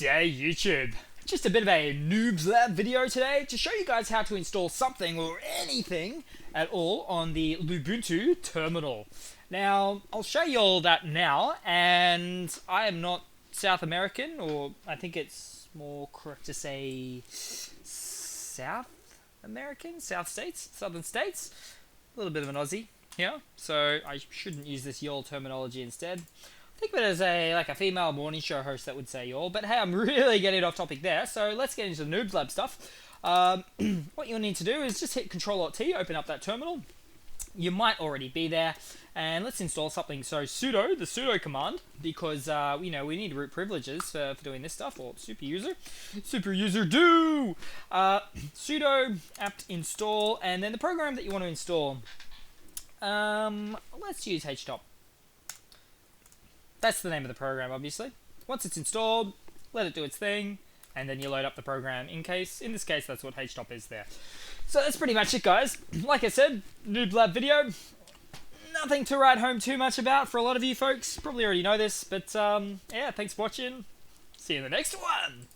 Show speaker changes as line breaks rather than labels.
G'day YouTube. Just a bit of a Noobs Lab video today to show you guys how to install something or anything at all on the Lubuntu terminal. Now, I'll show you all that now, and I am not South American, or I think it's more correct to say South American, Southern States. A little bit of an Aussie here, so I shouldn't use this y'all terminology instead. Think of it as a female morning show host that would say y'all, but hey, I'm really getting off topic there, so let's get into the Noobs Lab stuff. What you'll need to do is just hit Ctrl-Alt-T, open up that terminal. You might already be there, and let's install something. So sudo, the sudo command, because we need root privileges for doing this stuff, or super user do! Sudo apt install, and then the program that you want to install. Let's use htop. That's the name of the program, obviously. Once it's installed, let it do its thing, and then you load up the program in this case, that's what htop is there. So that's pretty much it, guys. Like I said, Noob Lab video. Nothing to write home too much about for a lot of you folks. Probably already know this, but yeah, thanks for watching. See you in the next one.